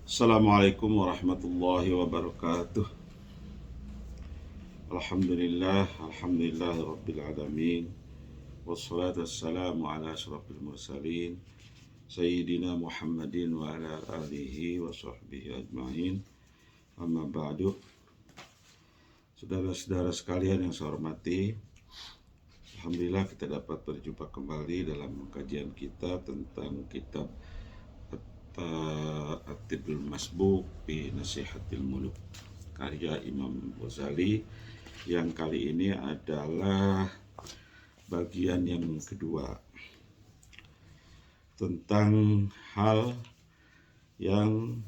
Assalamualaikum warahmatullahi wabarakatuh. Alhamdulillah rabbil alamin. Wassalatu wassalamu ala asyrafil mursalin Sayyidina Muhammadin wa ala alihi wa sahbihi ajma'in. Amma ba'du. Saudara-saudara sekalian yang saya hormati, alhamdulillah kita dapat berjumpa kembali dalam kajian kita tentang kitab At-Tibbul Masbuk fi Nasihatil Muluk karya Imam Ghazali, yang kali ini adalah bagian yang kedua tentang hal yang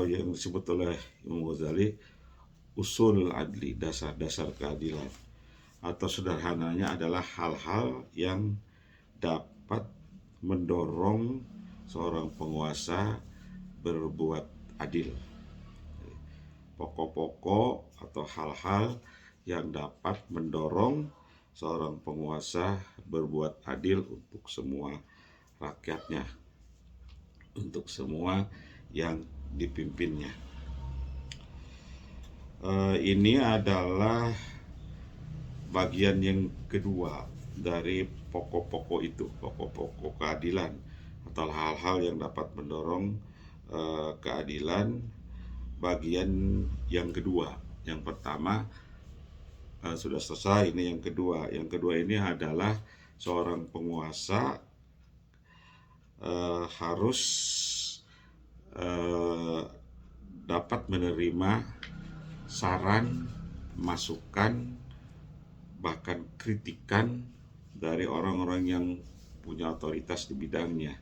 disebut oleh Imam Ghazali usul adli, dasar-dasar keadilan, atau sederhananya adalah hal-hal yang dapat mendorong seorang penguasa berbuat adil. Pokok-pokok atau hal-hal yang dapat mendorong seorang penguasa berbuat adil untuk semua rakyatnya, untuk semua yang dipimpinnya. Ini adalah bagian yang kedua dari pokok-pokok itu, pokok-pokok keadilan atau hal-hal yang dapat mendorong keadilan. Bagian yang kedua, yang pertama sudah selesai, ini yang kedua. Yang kedua ini adalah seorang penguasa harus dapat menerima saran, masukan, bahkan kritikan dari orang-orang yang punya otoritas di bidangnya.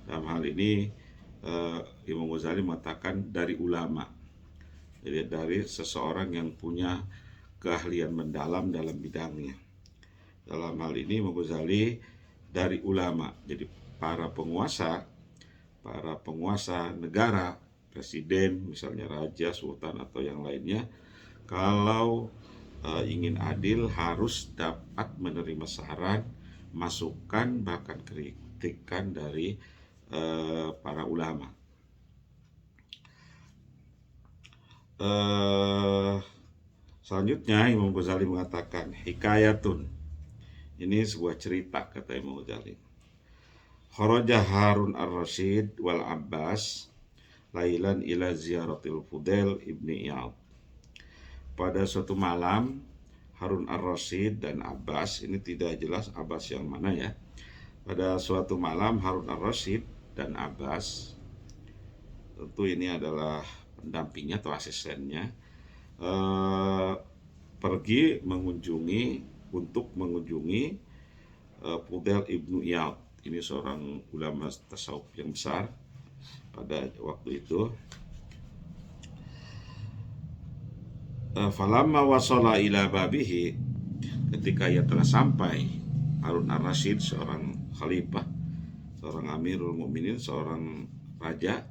Dalam hal ini Imam Ghazali mengatakan dari ulama, jadi dari seseorang yang punya keahlian mendalam dalam bidangnya. Dalam hal ini Imam Ghazali dari ulama, jadi para penguasa negara, presiden misalnya, raja, sultan atau yang lainnya, kalau ingin adil harus dapat menerima saran, masukan, bahkan kritikan dari para ulama. Selanjutnya Imam Ghazali mengatakan hikayatun, ini sebuah cerita, kata Imam Ghazali. Kharaja Harun ar-Rasyid wal Abbas lailan ila ziyaratil Fudail ibni Iyad. Pada suatu malam Harun ar-Rasyid dan Abbas, ini tidak jelas Abbas yang mana ya. Pada suatu malam Harun ar-Rasyid dan Abbas, tentu ini adalah pendampingnya atau asistennya, pergi untuk mengunjungi Fudail ibnu Iyad. Ini seorang ulama tasawuf yang besar pada waktu itu. Falamma wasala ila babihi, ketika ia telah sampai, Harun ar-Rasyid seorang khalifah, seorang Amirul Mukminin, seorang raja,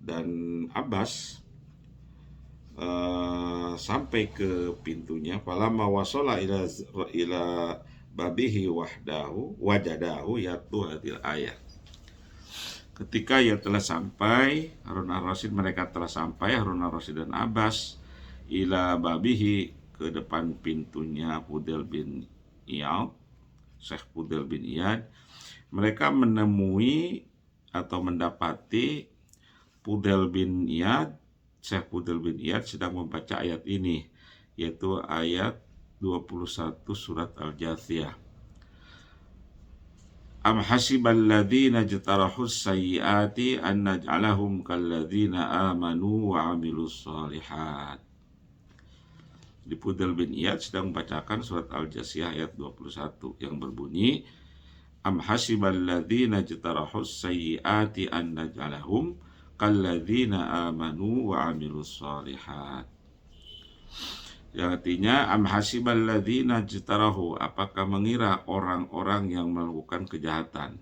dan Abbas sampai ke pintunya. Falamma wasala ila babihi wajadahu yatlu hadil ayat. Ketika ia telah sampai, Harun ar-Rasyid, mereka telah sampai, Harun ar-Rasyid dan Abbas, ila babihi, ke depan pintunya Fudail bin Iyad, Syekh Fudail bin Iyad. Mereka menemui atau mendapati Fudail bin Iyad, Syekh Fudail bin Iyad sedang membaca ayat ini, yaitu ayat 21 surat Al-Jathiyah. Am hasibal ladzina jtarahus sayyiati an naj'alahum kalladzina amanu wa 'amilus shalihat. Di Fudail bin Iyad sedang membacakan surat Al-Jathiyah ayat 21 yang berbunyi, Am hasibal ladzina jtarahus sayyiati an naj'alahum kalladzina amanu wa 'amilus shalihat. Yang artinya, am hasibal ladzina jtarahu, apakah mengira orang-orang yang melakukan kejahatan,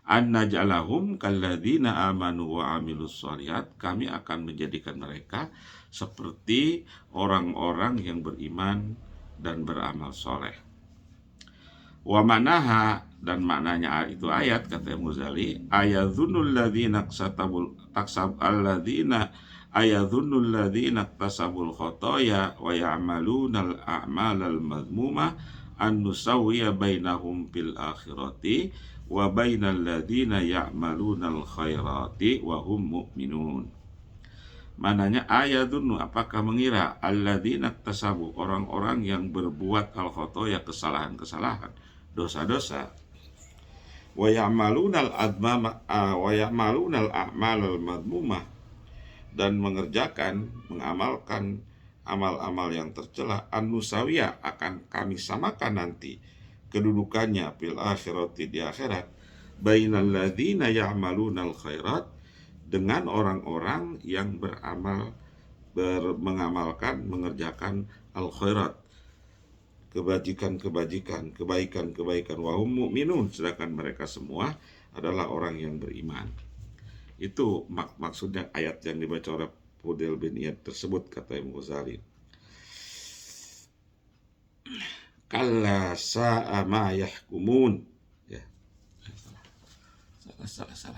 an naj'alahum kalladzina amanu wa 'amilus shalihat, kami akan menjadikan mereka seperti orang-orang yang beriman dan beramal soleh. Wa manaha, Dan maknanya itu ayat, kata Imam Ghazali, ayadzunnul ladzina taksab alladzina ayadzunnul ladzina tasabul khotoya wa ya'malunal a'malal madmumah an nusawwiya bainahum fil akhirati wa bainal ladzina ya'malunal khairati wa hum mu'minun. Mananya ayadunnu, apakah mengira alladzina tasabu, orang-orang yang berbuat al khotoya, kesalahan-kesalahan, dosa-dosa, wa ya'malunal a'malal madmumah, dan mengamalkan amal-amal yang tercela, an-nusawiyah, akan kami samakan nanti kedudukannya fil akhirati, di akhirat, bainal ladzina ya'malunal khairat, dengan orang-orang yang mengerjakan al khairat, kebajikan-kebajikan, kebaikan-kebaikan, wahum mu'minun, sedangkan mereka semua adalah orang yang beriman. Itu maksudnya ayat yang dibaca oleh Fudail bin Iyad tersebut, kata Imam Ghazali. Kalla sa'a ma yahkumun. Ya. Salah.